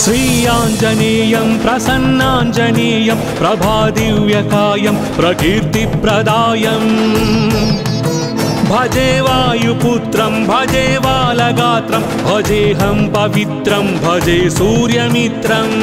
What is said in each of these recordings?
श्रीयाञ्जनेयं प्रसन्नाञ्जनेयं प्रभादिव्यकायं प्रकीर्तिप्रदायम् भजे वायुपुत्रं भजे बालगात्रं भजेऽहं पवित्रं भजे सूर्यमित्रम्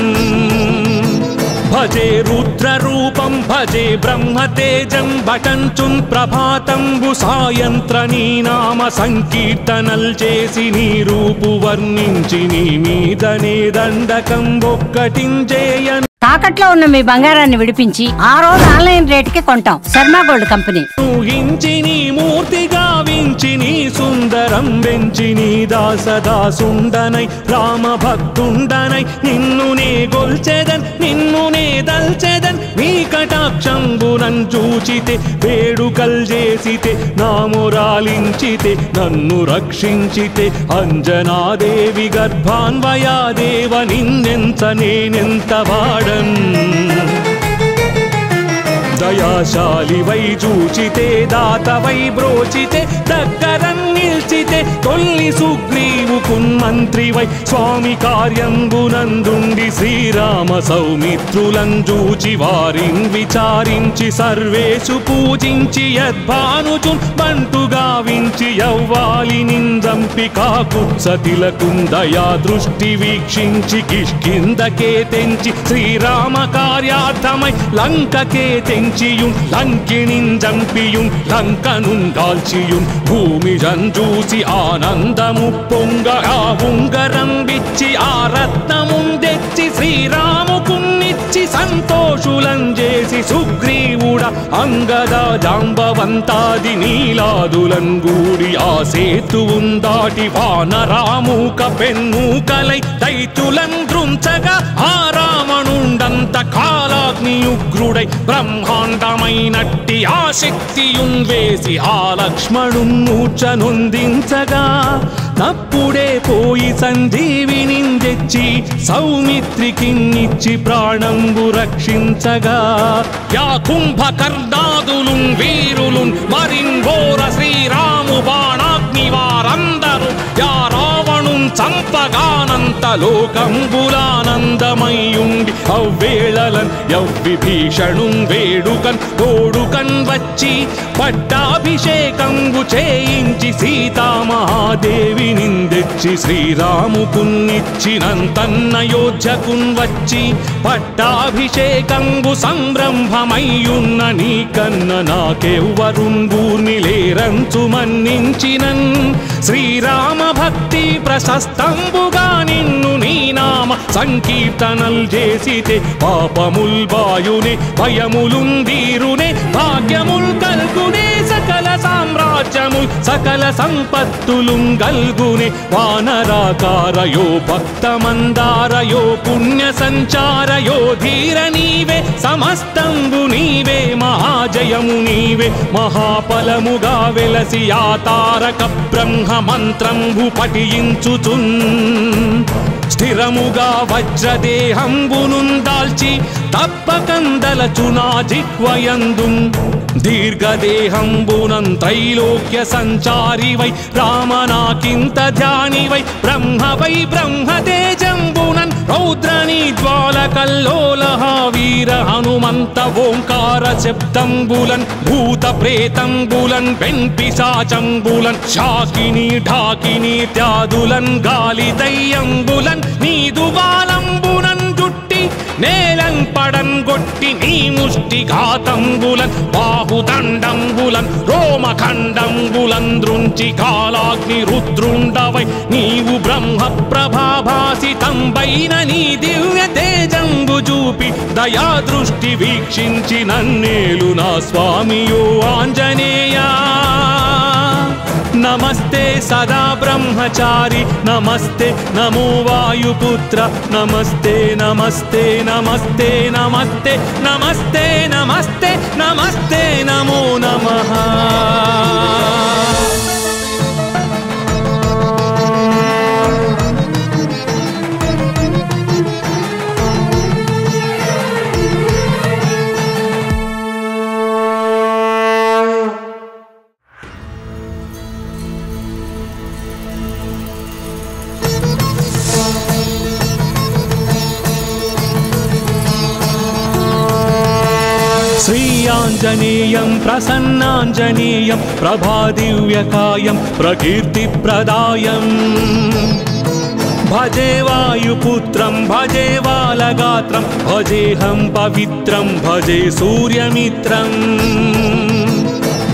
भजे रुद्ररूपं भजे ब्रह्मतेजं भटञ्चुं प्रभातं सायंत्रनी नाम संकीर्तनल చేసి నీ రూపు వర్ణించి నీ మీదనే దండకం ఒక్కటించేయను తాకట్లో ఉన్న మీ బంగారాన్ని విడిపించి ఆ రోజు ఆన్లైన్ రేటుకి కొంటాం శర్మ గోల్డ్ కంపెనీ. ఊహించి నీ మూర్తి గావించి నీ సుందరం వెంచి నీ దాసదాసుండనై రామ భక్తుండనై నిన్ను నే గొల్చెదన్ నిన్ను నే దల్చెదన్ నీ కటాక్షంబునన్ చూచితే వేడుకల్ చేసితే నామురాలించితే నన్ను రక్షించితే అంజనాదేవి గర్భాన్వయాదేవ నిన్నెంత నేనెంత వాడన్ దయాశాలి వై చూచితే దాత వై బ్రోచితే దగ్గరన్ నిల్చితే తొల్లి సుగ్రీవుకున్ మంత్రి వై స్వామి కార్యంబునందుండి శ్రీరామ సౌమిత్రులం చూచి వారిన్ విచారించి సర్వేషు పూజించి యద్భానుచున్ బంటుగా వించి యవ్వాలి నిందంపి కాకు సతిలకున్ దయా దృష్టి వీక్షించి కిష్కిందకే తెంచి శ్రీరామ కార్యార్థమై లంకకే తెంచియున్ లంకిణిన్ జంపియున్ లంకనున్ కాల్చియున్ భూమి జంజూసి ఆనందము పొంగగా ఉంగరం విచ్చి ఆ రత్నమున్ తెచ్చి శ్రీరాముకున్నిచ్చి సంతోషులం చేసి సుగ్రీవుడ అంగద జాంబవంతాది నీలాదులం గూడి ఆ సేతువున్ దాటి వానరామూక పెన్మూకలై దైత్యులం దృంచగా ఆ రావణుండంత కాలాగ్ని ఉగ్రుడై బ్రహ్మాండమైనట్టి ఆ శక్తియున్ వేసి ఆ లక్ష్మణున్ మూర్ఛనొందించగా తప్పుడే పోయి సంజీవిని తెచ్చి సౌమిత్రికిన్నిచ్చి ప్రాణంబు రక్షించగా యా కుంభకర్ణాదులున్ వీరులున్ మరిన్ ఘోర శ్రీరాము బాణాగ్ని వారందరూ యా రావణున్ చంపగానంత లోకంబులానందమయ్యుండి అవ్వేళలన్ యవ్విభీషణున్ వేడుకన్ తోడుకన్ వచ్చి పట్టాభిషేకంబు చేయించి సీతామహాదేవి నిందెచ్చి శ్రీరాముకున్నిచ్చినంతన్నయోధ్యకున్ వచ్చి పట్టాభిషేకంబు సంరంభమయ్యున్న నీకన్న నాకెవ్వరున్ గూర్ని లేరంచు మన్నించినన్ శ్రీరామ భక్తి ప్రశస్తంబుగా నిన్ను నీ నామ సంకీర్తనల్ చేసితే పాపముల్ బాయునే భయములున్ దీరునే భాగ్యముల్ కల్గునే సకల సామ్రాజ్యముల్ సకల సంపత్తులున్ గల్గునే వానరాకారయో భక్తమందారయో పుణ్య సంచారయో ధీర నీవే సమస్తంబు నీవే మహాజయము నీవే మహాఫలముగా వెలసి ఆ తారక బ్రహ్మ మంత్రంబు పఠించుచున్ స్థిరముగా వజ్రదేహంబునున్ దాల్చి తప్పకందలచునా జిహ్వయందున్ దీర్ఘదేహంబునం త్రైలోక్య సంచారి వై రామనాకింత ధ్యాని వై బ్రహ్మ వై బ్రహ్మతేజంబునన్ రౌద్రనీ జ్వాలకల్లోలహ వీర హనుమంత ఓంకార శబ్దంబులన్ భూత ప్రేతంబులన్ వెంపిశాచంబులన్ శాకిని ఢాకిని త్యాదులన్ గాలి దయ్యంబులన్ నీదు వాలంబునన్ జుట్టి నేలం పడన్ గొట్టి నీ ముష్టి ఘాతంబులన్ బాహుదండంబులన్ రోమఖండంబులన్ దృంచి కాలాగ్ని రుద్రుండవై నీవు బ్రహ్మ ప్రభాభాసితంబైన నీ దివ్య తేజంబు చూపి దయా దృష్టి వీక్షించి నన్నేలు నా స్వామియో ఆంజనేయా नमस्ते सदा ब्रह्मचारी नमस्ते नमो वायुपुत्र नमस्ते नमस्ते नमस्ते नमस्ते नमस्ते नमस्ते नमस्ते नमो नमः శ్రీ ఆంజనేయం ప్రసన్నాంజనేయం ప్రభాదివ్యకాయం ప్రకీర్తిప్రదాయం భజే వాయుపుత్రం భజే బాలగాత్రం భజేహం పవిత్రం భజే సూర్యమిత్రం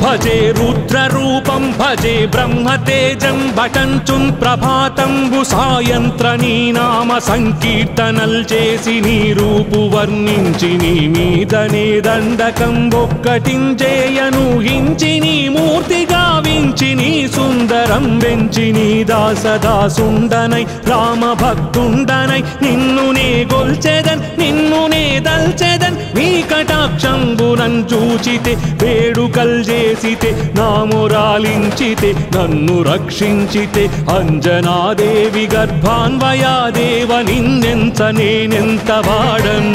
భజే రుద్రరూపం భజే బ్రహ్మతేజం భటంచున్ ప్రభాతంబు సాయంత్ర నీ నామ సంకీర్తనల్ చేసి నీ రూపు వర్ణించి నీ మీదనే దండకం ఒక్కటించేయను హించి నీ మూర్తి గావించి నీ సుందరం వెంచి నీ దాసదాసుండనై రామ భక్తుండనై నిన్ను నే గొల్చెదన్ నిన్ను నే దల్చెదన్ నీ కటాక్షంబునన్ చూచితే వేడుకల్ చేసితే నామురాలించితే నన్ను రక్షించితే అంజనాదేవి గర్భాన్వయాదేవ నిన్నెంత నేనెంత వాడన్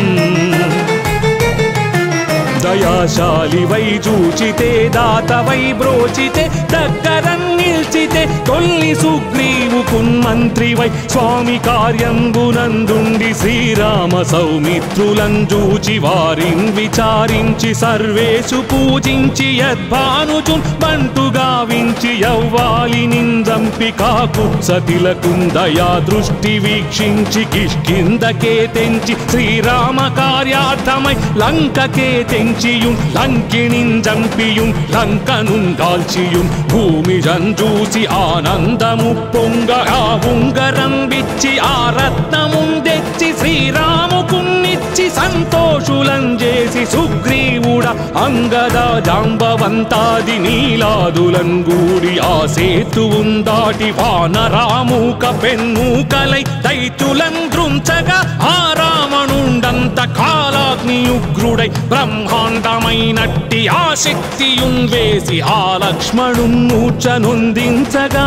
దయాశాలివై చూచితే దాతవై బ్రోచితే దగ్గరన్ నిల్చితే తొల్లి సుగ్రీవుకున్ మంత్రివై స్వామి కార్యంబునందుండి శ్రీరామ సౌమిత్రులం చూచి వారిన్ విచారించి సర్వేషు పూజించి యద్భానుచున్ బంటు గావించి యవ్వాలి నిందంపి కాకుత్సతిలకున్ దయా దృష్టి వీక్షించి కిష్కిందకే తెంచి శ్రీరామ కార్యార్థమై లంకకే తెంచియుం లంకిణిన్ జంపియుం లంకనున్ కాల్చియుం భూమి జంజూసి ఆనందము పొంగ ఆ ఉంగరం విచ్చి ఆ రత్నముం తెచ్చి శ్రీరాముకున్నిచ్చి సంతోషులం చేసి సుగ్రీవుడ అంగద జాంబవంతాది నీలాదులం గూడి ఆ సేతువుం దాటి వానరామూక పెన్మూకలై దైత్యులం దృంచగా ఆ రావణుండంత కాలాగ్నియుగ్రుడై బ్రహ్మాండమైనట్టి ఆ శక్తియున్ వేసి ఆ లక్ష్మణున్ మూర్ఛనొందించగా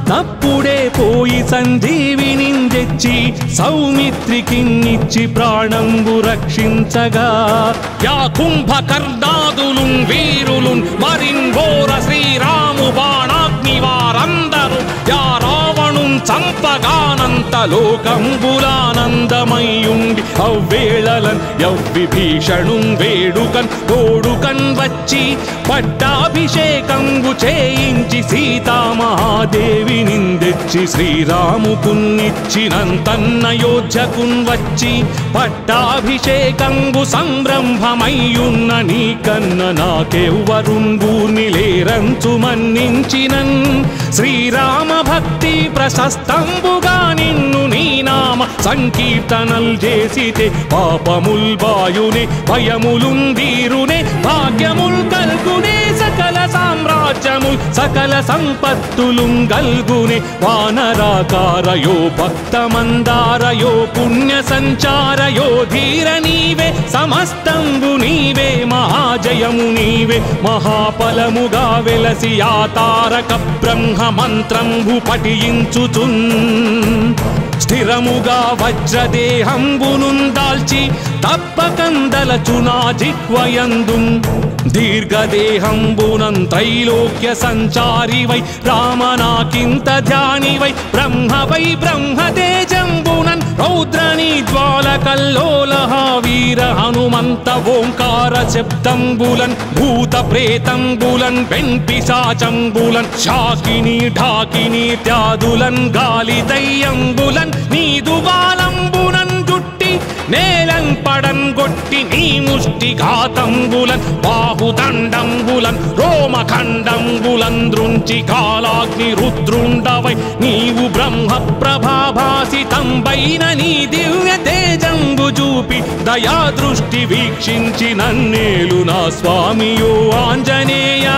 తప్పుడే పోయి సంజీవిని తెచ్చి సౌమిత్రికిన్నిచ్చి ప్రాణంబు రక్షించగా యా కుంభకర్ణాదులున్ వీరులున్ మరిన్ ఘోర శ్రీరాము బాణాగ్ని వారందరూ యా రావణున్ చంపగానంత లోకంబులానందమయ్యుండి అవ్వేళలన్ యవ్విభీషణున్ వేడుకన్ తోడుకన్ వచ్చి పట్టాభిషేకంబు చేయించి సీతామహాదేవి నిందెచ్చి శ్రీరాముకున్నిచ్చినంతన్నయోధ్యకున్ వచ్చి పట్టాభిషేకంబు సంరంభమయ్యున్న నీకన్న నాకెవ్వరుంగూర్ని లేరంచు మన్నించినన్ శ్రీరామ భక్తి ప్రశస్తంబుగా నిన్ను నీ నామ సంకీర్తనల్ చేసితే పాపముల్ బాయునే భయములుందీరునే భాగ్యముల్ కల్గునే సకల సామ్రాజ్యముల్ సకల సంపత్తులుం గల్గునే వానరాకారయో భక్తమందారయో పుణ్య సంచారయో ధీర నీవే సమస్తంబు నీవే మహాజయము నీవే మహాఫలముగా వెలసి ఆ తారక బ్రహ్మ మంత్రంబు పఠించుచున్ స్థిరముగా వజ్రదేహంబునున్ దాల్చి తప్పకందలచునా జిహ్వయందున్ దీర్ఘదేహంబునం త్రైలోక్య సంచారివై రామనాకింత ధ్యానివై బ్రహ్మవై బ్రహ్మతేజంబునన్ రౌద్రనీ జ్వాలకల్లోలహ వీర హనుమంత ఓంకార శబ్దంబులన్ భూత ప్రేతంబులన్ వెంపిశాచంబులన్ శాకిని ఢాకిని త్యాదులన్ గాలి దయ్యంబులన్ నీదువాలంబునన్ జుట్టి నేలం పడన్ గొట్టి నీ ముష్టి ఘాతంబులన్ బాహుదండంబులన్ రోమఖండంబులన్ దృంచి కాలాగ్ని రుద్రుండవై నీవు బ్రహ్మ ప్రభాభాసితంబైన నీ దివ్య తేజంబు చూపి దయా దృష్టి వీక్షించి నన్నేలు నా స్వామియో ఆంజనేయా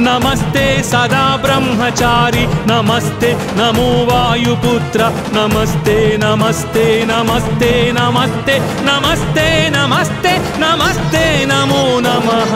నమస్తే సదా బ్రహ్మచారి నమస్తే నమో వాయుపుత్ర నమస్తే నమస్తే నమస్తే నమస్తే నమస్తే నమస్తే నమస్తే నమో నమః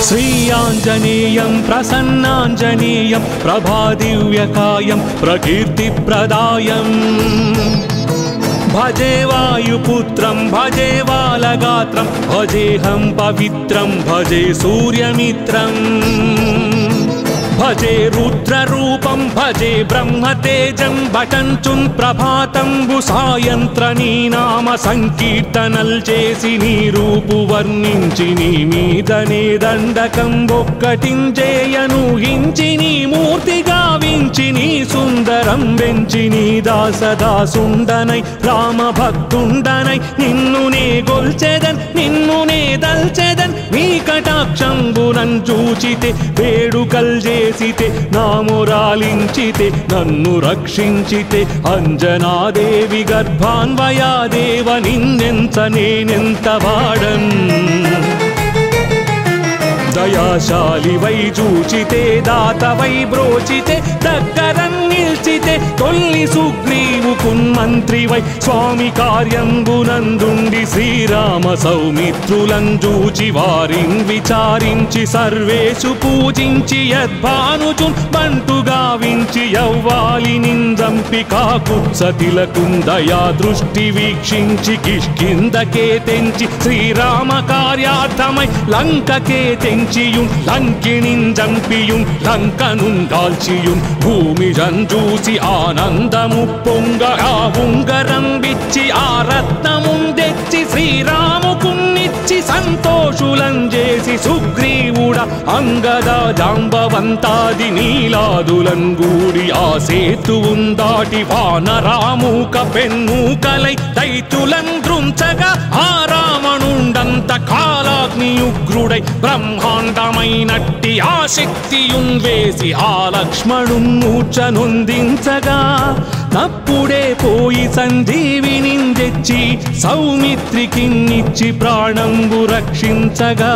श्रीयाञ्जनेयं प्रसन्नाञ्जनेयं प्रभादिव्यकायं प्रकीर्तिप्रदायम् भजे वायुपुत्रं भजे बालगात्रं भजेऽहं पवित्रं भजे सूर्यमित्रम् भजे रुद्ररूपं भजे ब्रह्मतेजं भटञ्चुन् प्रभाతంబు సాయంత్ర నీ నామ సంకీర్తనల్ చేసి నీ రూపు వర్ణించి నీ మీదనే దండకం ఒక్కటించేయను హించి నీ మూర్తి గావించి నీ సుందరం వెంచి నీ దాసదాసుండనై రామ భక్తుండనై నిన్ను నే గొల్చెదన్ నిన్ను నే దల్చెదన్ నీ కటాక్షంబునం చూచితే వేడుకల్ చేసితే నామురాలించితే నన్ను రక్షించితే అంజనాదేవి గర్భాన్వయాదేవ నిన్నెంత నేనెంత వాడన్ దయాశాలి వై చూచితే దాత వై బ్రోచితే దగ్గరన్ నిల్చితే తొల్లి సుగ్రీవుకున్ మంత్రి వై స్వామి కార్యంబునందుండి శ్రీరామ సౌమిత్రులను చూచి వారిన్ విచారించి సర్వేషు పూజించి యద్భానుచున్ బంటు గావించి యవ్వాలి నిందంపి కాకుత్సతిలకున్ దయా దృష్టి వీక్షించి కిష్కిందకే తెంచి శ్రీరామ కార్యార్థమై లంకకే తెంచియున్ లంకిణిన్ జంపియున్ లంకనున్ దాల్చియున్ భూమి జంజూసి ఆనందము పొంగ ఆ ఉంగరం విచ్చి ఆ రత్నమున్ తెచ్చి శ్రీరాముకున్నిచ్చి సంతోషులం చేసి సుగ్రీవుడ అంగద జాంబవంతాది నీలాదులం గూడి ఆ సేతువున్ దాటి వానరామూక పెన్మూకలై దైతులం దృంచగా ఆ రావణుండంత కాలాగ్ని ఉగ్రుడై బ్రహ్మాండమైనట్టి ఆ శక్తియున్ వేసి ఆ లక్ష్మణున్ మూర్ఛనొందించగా తప్పుడే పోయి సంజీవిని తెచ్చి సౌమిత్రికిన్నిచ్చి ప్రాణంబు రక్షించగా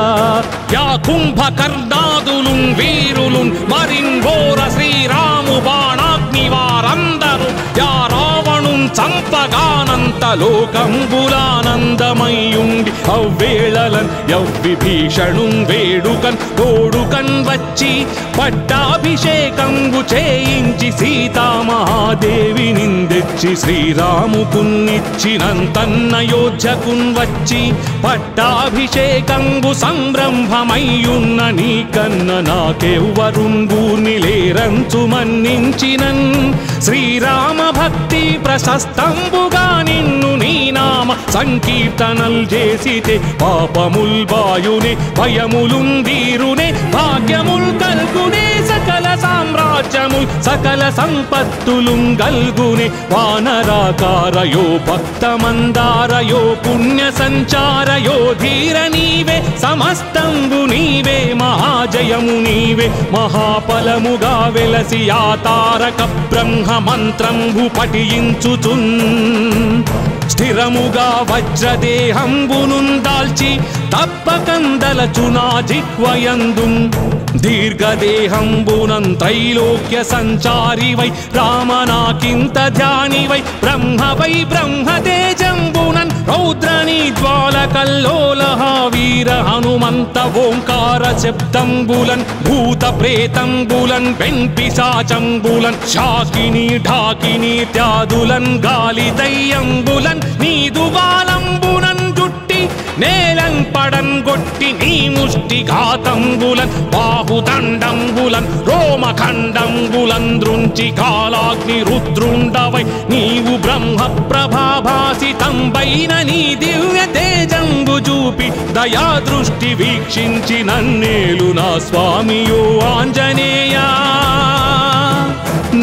యా కుంభకర్ణాదులున్ వీరులున్ మరింఘోర శ్రీరాము బాణాగ్ని వారందరూ యా రావణున్ చంపగానంత లోకంబులానందమయ్యుండి అవ్వేళలన్ యవ్విభీషణున్ వేడుకన్ తోడుకన్ వచ్చి పట్టాభిషేకంబు చేయించి సీతామహాదేవి నిందెచ్చి శ్రీరాముకున్నిచ్చినంతన్నయోధ్యకున్ వచ్చి పట్టాభిషేకంబు సంరంభమయ్యున్న నీకన్న నాకెవ్వరున్ గూర్ని లేరంచు మన్నించినన్ శ్రీరామ భక్తి ప్రశస్తంబుగా నిన్ను నీ నామ సంకీర్తనల్ చేసితే పాపముల్ బాయునే భయములున్ వీరునే భాగ్యముల్ కల్గునే సకల సామ్రాజ్యముల్ సకల సంపత్తులున్ గల్గునే వానరాకారయో భక్తమందారయో పుణ్య సంచారయో ధీర నీవే సమస్తంబు నీవే మహాజయము నీవే మహాఫలముగా వెలసి ఆ తారక బ్రహ్మ మంత్రంబు పఠించుచున్ స్థిరముగా వజ్రదేహంబునున్ దాల్చి తప్పకందలచునా జిహ్వయందున్ దీర్ఘదేహంబునం త్రైలోక్య సంచారి వై రామనాకింత ధ్యాని వై బ్రహ్మ వై బ్రహ్మతేజంబునన్ రౌద్రని జ్వాలకల్లోలహ వీర హనుమంత ఓంకార శబ్దంబులన్ భూత ప్రేతంబులన్ వెంపిశాచంబులన్ శాకిని ఢాకిని త్యాదులన్ గాలి దయ్యంబులన్ నీదు బాలంబునన్ జుట్టి నేలం పడం గొట్టి నీ ముష్టి ఘాతంబులన్ బాహుదండంబులన్ రోమఖండంబులన్ దృంచి కాలాగ్ని రుద్రుండవై నీవు బ్రహ్మ ప్రభాభాసితంబైన నీ దివ్య తేజంబు చూపి దయా దృష్టి వీక్షించి నన్నేలు నా స్వామియో ఆంజనేయా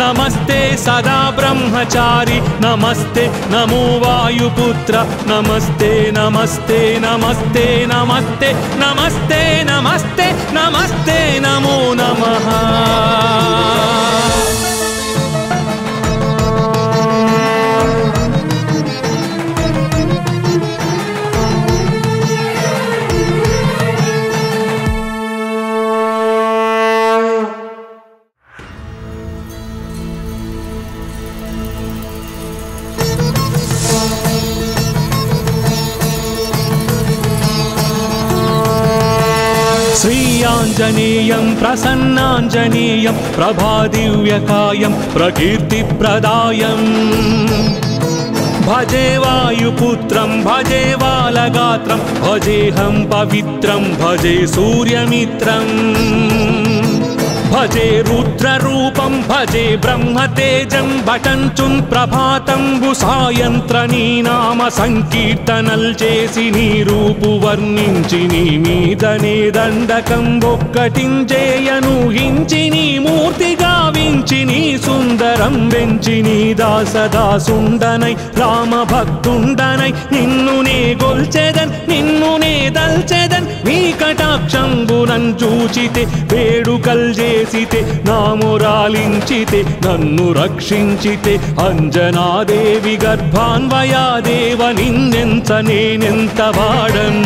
నమస్తే సదా బ్రహ్మచారి నమస్తే నమో వాయుపుత్ర నమస్తే నమస్తే నమస్తే నమస్తే నమస్తే నమస్తే నమస్తే నమో నమః श्रीयाञ्जनेयं प्रसन्नाञ्जनेयं प्रभादिव्यकायं प्रकीर्तिप्रदायम् भजे वायुपुत्रं भजे बालगात्रं भजेऽहं पवित्रं भजे सूर्यमित्रम् भजे रुद्ररूपं भजे ब्रह्मतेजं भटञ्चुन् प्रभाతంబు సాయంత్రనీ నామ సంకీర్తనల్ చేసి నీ రూపు వర్ణించి నీ మీదనే దండకం ఒక్కటించేయను హించి నీ మూర్తి గావించి నీ సుందరం వెంచి నీ దాసదాసుండనై రామ భక్తుండనై నిన్ను నే గొల్చెదన్ నిన్ను నే దల్చెదన్ నీ కటాక్షంబునం చూచితే వేడుకల్ చేసితే నామురాలించితే నన్ను రక్షించితే అంజనాదేవి గర్భాన్వయాదేవ నిన్నెంత నేనెంత వాడన్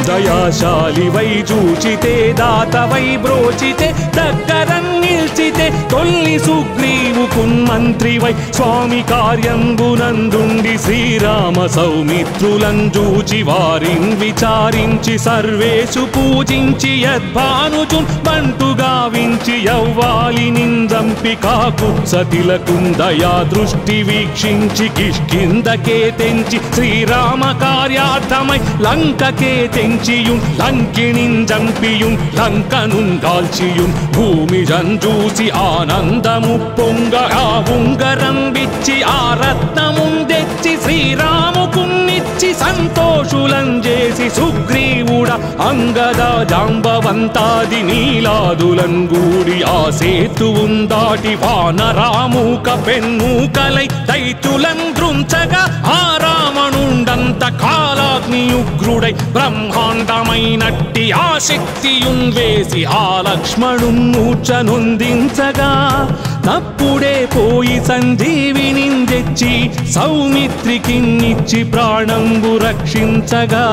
దయాశాలి వై చూచితే దాత వై బ్రోచితే దగ్గరం నిల్చితే తొల్లి సుగ్రీవు కున్మంత్రి వై స్వామి కార్యంబునందుండి శ్రీరామ సౌమిత్రులను చూచి వారిన్ విచారించి సర్వేషు పూజించి యద్భానుజున్ బంటు గావించి యవ్వాలి నిందంపి కాకుత్సతిలకుం దయా దృష్టి వీక్షించి కిష్కిందకే తెంచి శ్రీరామ కార్యార్థమై లంకకే తెంచియున్ లంకిణిన్ జంపియున్ లంకనున్ దాల్చియున్ భూమి జంజూసి ఆనందము పొంగ ఆ ఉంగరం విచ్చి ఆ రత్నమున్ తెచ్చి శ్రీరాముకున్నిచ్చి సంతోషులం చేసి సుగ్రీవుడ అంగద జాంబవంతాది నీలాదులం గూడి ఆ సేతువున్ దాటి వానరామూక పెన్మూకలై దైత్యులం దృంచగా ఆ రావణుండంత కాలాగ్నియుగ్రుడై బ్రహ్మాండమైనట్టి ఆ శక్తియున్ వేసి ఆ లక్ష్మణున్ మూర్ఛనొందించగా తప్పుడే పోయి సంజీవిని తెచ్చి సౌమిత్రికిన్నిచ్చి ప్రాణంబు రక్షించగా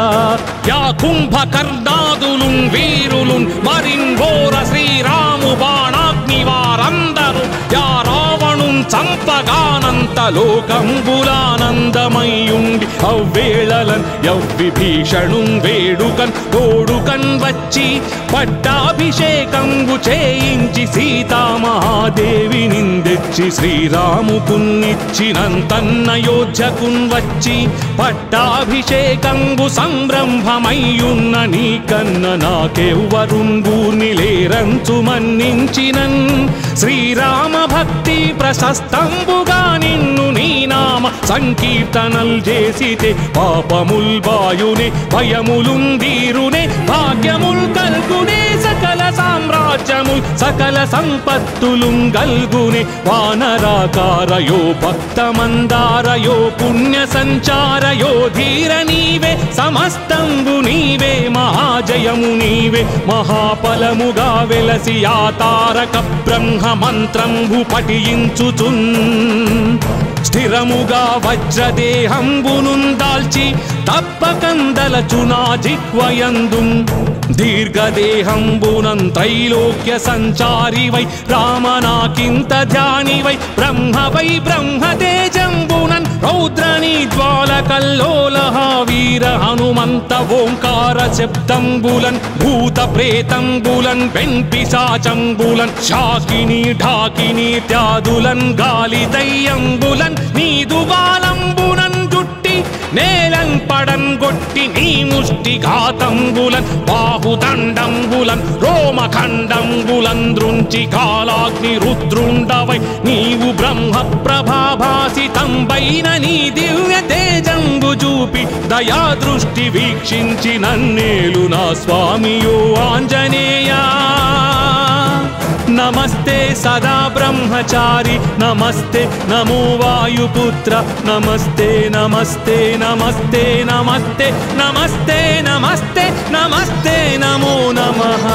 యా కుంభకర్ణాదులున్ వీరులున్ మరిన్ఘోర శ్రీరాము బాణాగ్ని వారందరూ యా రావణున్ చంపగానంత లోకంబులానందమయ్యుండి అవ్వేళలన్ యవ్విభీషణున్ వేడుకన్ తోడుకన్ వచ్చి పట్టాభిషేకంబు చేయించి సీతామహాదేవి నిందెచ్చి శ్రీరాముకున్నిచ్చినంతన్నయోధ్యకున్ వచ్చి పట్టాభిషేకంబు సంరంభమయ్యున్న నీకన్న నాకెవ్వరున్ గూర్ని లేరంచు మన్నించినన్ శ్రీరామ భక్తి ప్రశస్తంబుగా నిన్ను నీ నామ సంకీర్తనల్ చేసితే పాపముల్ బాయునే భయములున్ దీరునే భాగ్యముల్ కల్గునే సకల సామ్రాజ్యముల్ సకల సంపత్తులుం గల్గునే వానరాకారయో భక్తమందారయో పుణ్య సంచారయో ధీర నీవే సమస్తంబు నీవే మహాజయము నీవే మహాఫలముగా వెలసి ఆ తారక బ్రహ్మ మంత్రంబు పఠించుచున్ స్థిరముగా వజ్రదేహంబునున్ దాల్చి తప్పకందలచునా జిహ్వయందున్ దీర్ఘదేహంబునం త్రైలోక్య సంచారి వై రామనాకింత ధ్యాని వై బ్రహ్మతేజంబునన్ రౌద్రనీ జ్వాలకల్లోలహ వీర హనుమంత ఓంకార శబ్దంబులన్ భూత ప్రేతంబులన్ వెంపిశాచంబులన్ శాకిని ఢాకిని త్యాదులన్ గాలి దయ్యంబులన్ నీదు బాలంబునన్ జుట్టి నేలం పడన్ గొట్టి నీ ముష్టి ఘాతంబులన్ బాహుదండంబులన్ రోమఖండంబులన్ దృంచి కాలాగ్ని రుద్రుండవై నీవు బ్రహ్మ ప్రభాభాసితంబైన నీ దివ్య తేజంబు చూపి దయా దృష్టి వీక్షించి నన్నేలు నా స్వామియో ఆంజనేయా నమస్తే సదా బ్రహ్మచారి నమస్తే నమో వాయుపుత్ర నమస్తే నమస్తే నమస్తే నమస్తే నమస్తే నమస్తే నమస్తే నమో నమః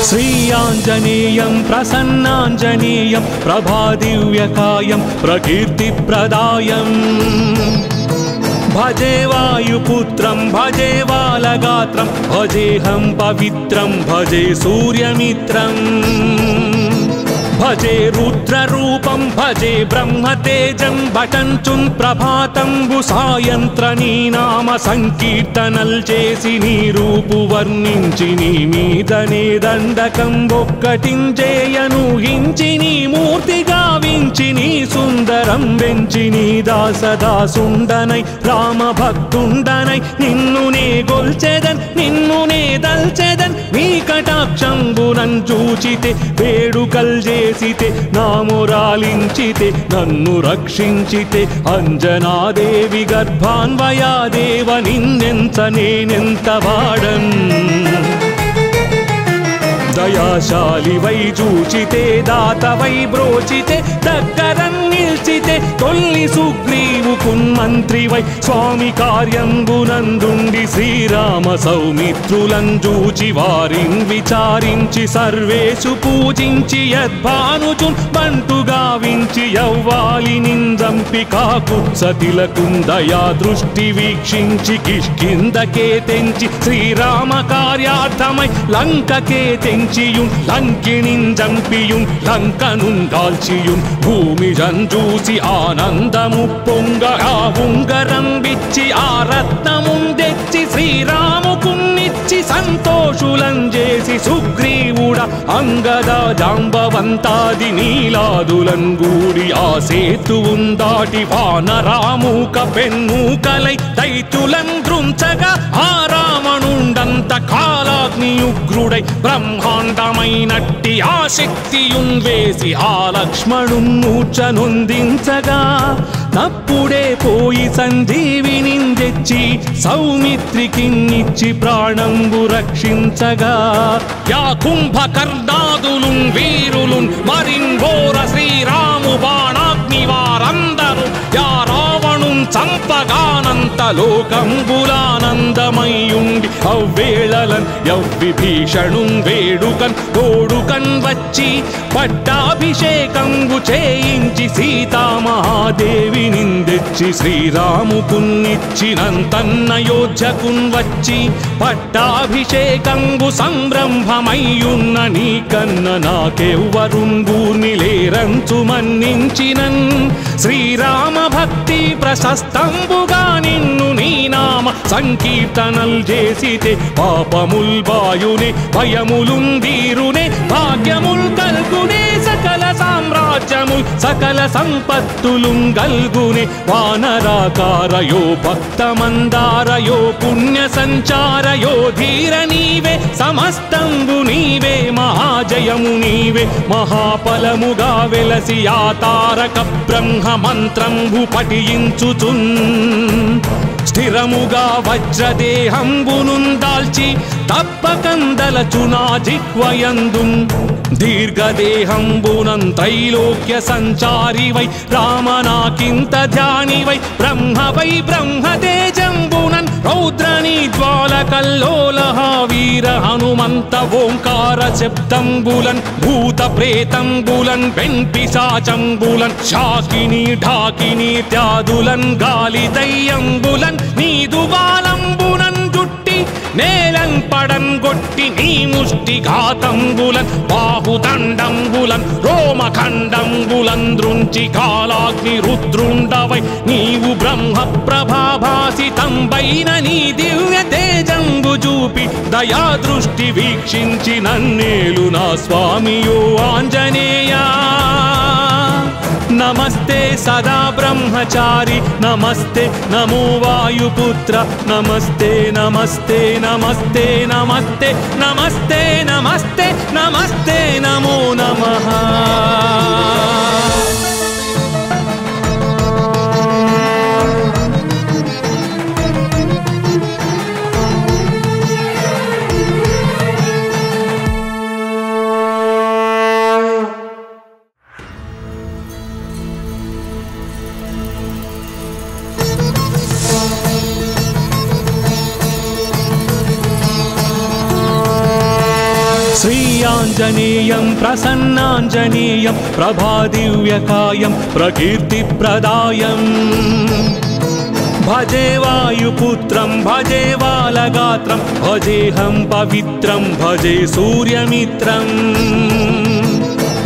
శ్రీ ఆంజనేయం ప్రసన్నాంజనేయం ప్రభాదివ్యకాయం ప్రకీర్తిప్రదాయం భజే వాయుపుత్రం భజే బాలగాత్రం భజేహం పవిత్రం భజే సూర్యమిత్రం భజే రుద్రరూపం భజే బ్రహ్మతేజం భటంచున్ ప్రభాతంబు సాయంత్ర నీ నామ సంకీర్తనల్ చేసి నీ రూపు వర్ణించి నీ మీదనే దండకం ఒక్కటించేయను హించి నీ మూర్తి గావించి నీ సుందరం వెంచి నీ దాసదాసుండనై రామ భక్తుండనై నిన్ను నే గొల్చెదన్ నిన్ను నే దల్చెదన్ నీ కటాక్షంబునన్ చూచితే వేడుకల్ చేసితే నామురాలించితే నన్ను రక్షించితే అంజనాదేవి గర్భాన్వయాదేవ నిన్నెంత నేనెంత వాడన్ దయాశాలి వై చూచితే దాత వై బ్రోచితే దగ్గరం నిల్చితే తొల్లి సుగ్రీవు కున్మంత్రి వై స్వామి కార్యంబునందుండి శ్రీరామ సౌమిత్రులం చూచి వారిన్ విచారించి సర్వేషు పూజించి యద్భానుచున్ బంటుగా వించి యవ్వాలి నిందంపి కాకు సతిలకుందయా దృష్టి వీక్షించి కిష్కిందకే తెంచి శ్రీరామ కార్యార్థమై లంకకే తెంచి లంకిణిన్ జంపియుం లంకనున్ కాల్చియుం భూమి జంజూసి ఆనందము పొంగ ఆ ఉంగరం విచ్చి ఆ రత్నమున్ తెచ్చి శ్రీరాముకున్నిచ్చి సంతోషులం చేసి సుగ్రీవుడ అంగద జాంబవంతాది నీలాదులం గూడి ఆ సేతువున్ దాటి వానరామూక పెన్మూకలై దైత్యులం దృంచగా ఆ రావణుండంత కాలాగ్నియుగ్రుడై బ్రహ్మాండమైనట్టి ఆ శక్తియున్ వేసి ఆ లక్ష్మణున్ మూర్ఛనొందించగా తప్పుడే పోయి సంజీవిని తెచ్చి సౌమిత్రికిన్నిచ్చి ప్రాణంబు రక్షించగా యా కుంభకర్ణాదులున్ వీరులున్ మరింఘోర శ్రీరాము బాణాగ్ని వారందరూ యా రావణున్ చంపగానంత లోకంబులానందమయ్యుండి అవ్వేళలన్ యవ్విభీషణున్ వేడుకన్ తోడుకన్ వచ్చి పట్టాభిషేకంబు చేయించి సీతామహాదేవి నిందెచ్చి శ్రీరాముకున్నిచ్చినంతన్నయోధ్యకున్ వచ్చి పట్టాభిషేకంబు సంరంభమయ్యున్న నీ కన్న నాకెవ్వరున్ గూర్ని లేరంచు మన్నించినన్ శ్రీరామ భక్తి ప్రశస్తంబుగా నిన్ను నీ నామ సంకీర్తనల్ చేసితే పాపముల్ బాయునే భయములున్ దీరునే భాగ్యముల్ కల్గునే సకల సామ్రాజ్యముల్ సకల సంపత్తులున్ గల్గునే వానరాకారయో భక్తమందారయో పుణ్య సంచారయో ధీర నీవే సమస్తంబు నీవే మహాజయము నీవే మహాఫలముగా వెలసి ఆ తారక బ్రహ్మ మంత్రంబు పఠించుచున్ స్థిరముగా వజ్రదేహంబునున్ దాల్చి తప్పకందలచునా జిహ్వయందున్ దీర్ఘదేహంబునం త్రైలోక్య సంచారి వై రామనాకింత ధ్యాని వై బ్రహ్మతేజంబునన్ రౌద్రని జ్వాలకల్లోలహ వీర హనుమంత ఓంకార శబ్దంబులన్ భూత ప్రేతంబులన్ వెంపిశాచంబులన్ శాకిని ఢాకిని త్యాదులన్ గాలి దయ్యంబులన్ నీదు బాలంబునన్ జుట్టి నేలన్ పడన్ గొట్టి నీ ముష్టి ఘాతంబులన్ బాహుదండంబులన్ రోమఖండంబులన్ దృంచి కాలాగ్ని రుద్రుండవై నీవు బ్రహ్మ ప్రభాభాసితంబైన నీ దివ్య తేజంబు చూపి దయా దృష్టి వీక్షించి నన్నేలు నా స్వామియో ఆంజనేయా నమస్తే సదా బ్రహ్మచారి నమస్తే నమో వాయుపుత్ర నమస్తే నమస్తే నమస్తే నమస్తే నమస్తే నమస్తే నమస్తే నమో నమః श्रीयाञ्जनेयं प्रसन्नाञ्जनेयं प्रभादिव्यकायं प्रकीर्तिप्रदायम् भजे वायुपुत्रं भजे बालगात्रं भजेऽहं पवित्रं भजे सूर्यमित्रम्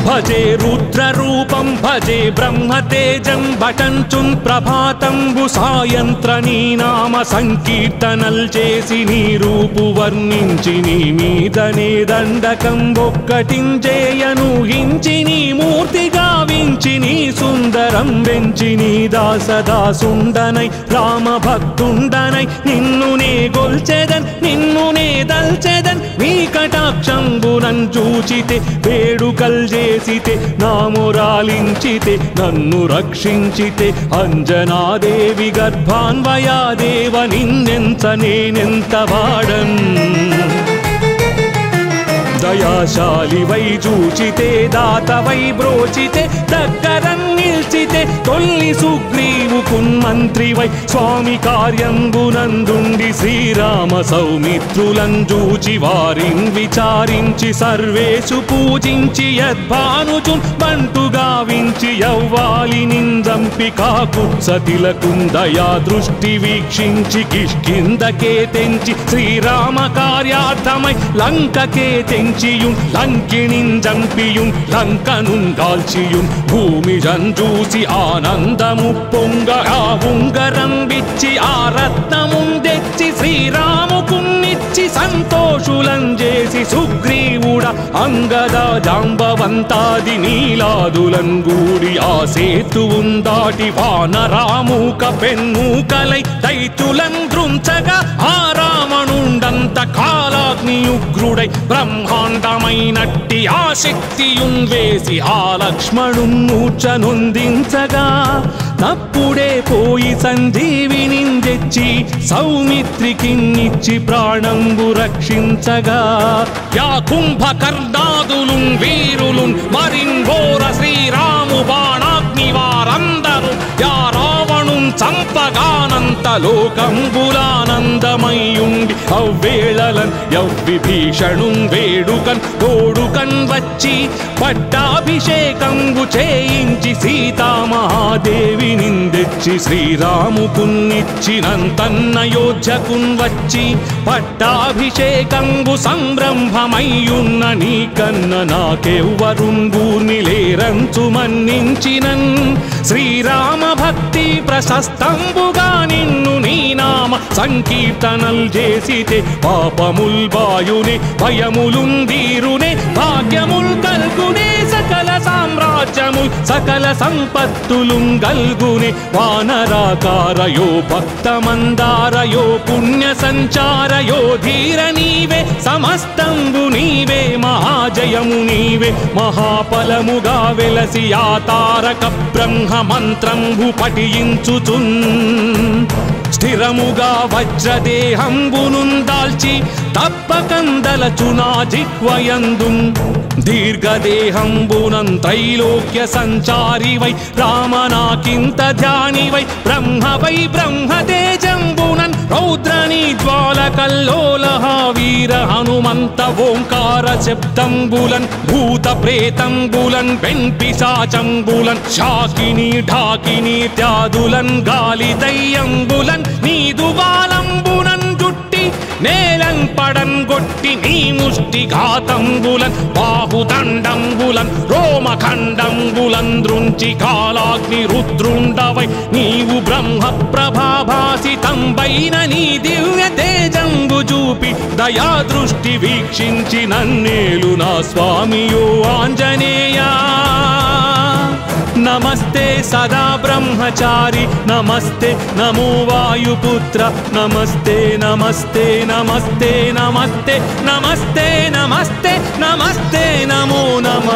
भजे रुद्ररूपं भजे ब्रह्मतेजं भटञ्चुं प्रभातं सायंत्रनी नाम संकीर्तनल చేసి నీ రూపు వర్ణించి నీ మీదనే దండకం ఒక్కటించేయను హించి నీ మూర్తి గావించి నీ సుందరం వెంచి నీ దాసదాసుండనై రామ భక్తుండనై నిన్ను నే గొల్చెదన్ నిన్ను నే దల్చెదన్ నీ కటాక్షంబునన్ చూచితే వేడుకల్ చేసితే నామురాలించితే నన్ను రక్షించితే అంజనాదేవి గర్భాన్వయాదేవ నిన్నెంత నేనెంత వాడన్ దయాశాలి వై చూచితే దాత వై బ్రోచితే దగ్గరన్ నిల్చితే తొల్లి సుగ్రీవుకున్ మంత్రి వై స్వామి కార్యంబునందుండి శ్రీరామ సౌమిత్రులం చూచి వారిన్ విచారించి సర్వేషు పూజించి యద్భానుచున్ బంటు గావించి యవ్వాలి నిందంపి కాకుత్సతిలకున్ దయా దృష్టి వీక్షించి కిష్కిందకే తెంచి శ్రీరామ కార్యార్థమై లంకకే తెంచియున్ లంకిణిన్ జంపియున్ లంకనున్ కాల్చియున్ భూమి జంజూసి ఆనందము పొంగ ఆ ఉంగరం విచ్చి ఆ రత్నమున్ తెచ్చి శ్రీరాముకున్నిచ్చి సంతోషులం చేసి సుగ్రీవుడ అంగద జాంబవంతాది నీలాదులం గూడి ఆ సేతువున్ దాటి వానరామూక పెన్మూకలై దైత్యులం దృంచగా ఆ రావణుండంత కాలాగ్నియుగ్రుడై బ్రహ్మాండమైనట్టి ఆ శక్తియున్ వేసి ఆ లక్ష్మణున్ మూర్ఛనొందించగా తప్పుడే పోయి సంజీవిని తెచ్చి సౌమిత్రికిన్నిచ్చి ప్రాణంబు రక్షించగా యా కుంభకర్ణాదులున్ వీరులున్ మరిన్ ఘోర శ్రీరాము బాణాగ్ని వారందరూ యా రావణున్ చంపగానంత లోకంబులానందమయ్యుండి అవ్వేళలన్ యవ్విభీషణున్ వేడుకన్ తోడుకన్ వచ్చి పట్టాభిషేకంబు చేయించి సీతామహాదేవి నిందెచ్చి శ్రీరాముకున్నిచ్చినంతన్నయోధ్యకున్ వచ్చి పట్టాభిషేకంబు సంరంభమయ్యున్న నీకన్న నాకెవ్వరున్ గూర్ని లేరంచు మన్నించినన్ శ్రీరామ భక్తి ప్రశస్తంబుగా నిన్ను నీ నామ సంకీర్తనల్ చేసితే పాపముల్ బాయునే భయములున్ దీరునే భాగ్యముల్ కల్గునే సకల సామ్రాజ్యముల్ సకల సంపత్తులున్ గల్గునే వానరాకారయో భక్తమందారయో పుణ్య సంచారయో ధీర నీవే సమస్తంబు నీవే మహాజయము నీవే మహాఫలముగా వెలసి ఆ తారక బ్రహ్మ మంత్రంబు పఠించుచున్ స్థిరముగా వజ్రదేహంబునున్ దాల్చి తప్పకందలచునా జిహ్వయందున్ దీర్ఘదేహంబునం త్రైలోక్య సంచారి వై రామనాకింత ధ్యాని వై బ్రహ్మ వై బ్రహ్మతేజంబునన్ రౌద్రని జ్వాలకల్లోలహ వీర హనుమంత ఓంకార శబ్దంబులన్ భూత ప్రేతంబులన్ వెంపిశాచంబులన్ శాకిని ఢాకిని త్యాదులన్ గాలి దయ్యంబులన్ నీదు బాలంబునన్ జుట్టి నేలం పడన్ గొట్టి నీ ముష్టి ఘాతంబులన్ బాహుదండంబులన్ రోమఖండంబులన్ దృంచి కాలాగ్ని రుద్రుండవై నీవు బ్రహ్మ ప్రభాభాసితంబైన నీ దివ్య తేజంబు చూపి దయా దృష్టి వీక్షించి నన్నేలు నా స్వామియో ఆంజనేయా నమస్తే సదా బ్రహ్మచారి నమస్తే నమో వాయుపుత్ర నమస్తే నమస్తే నమస్తే నమస్తే నమస్తే నమస్తే నమస్తే నమో నమ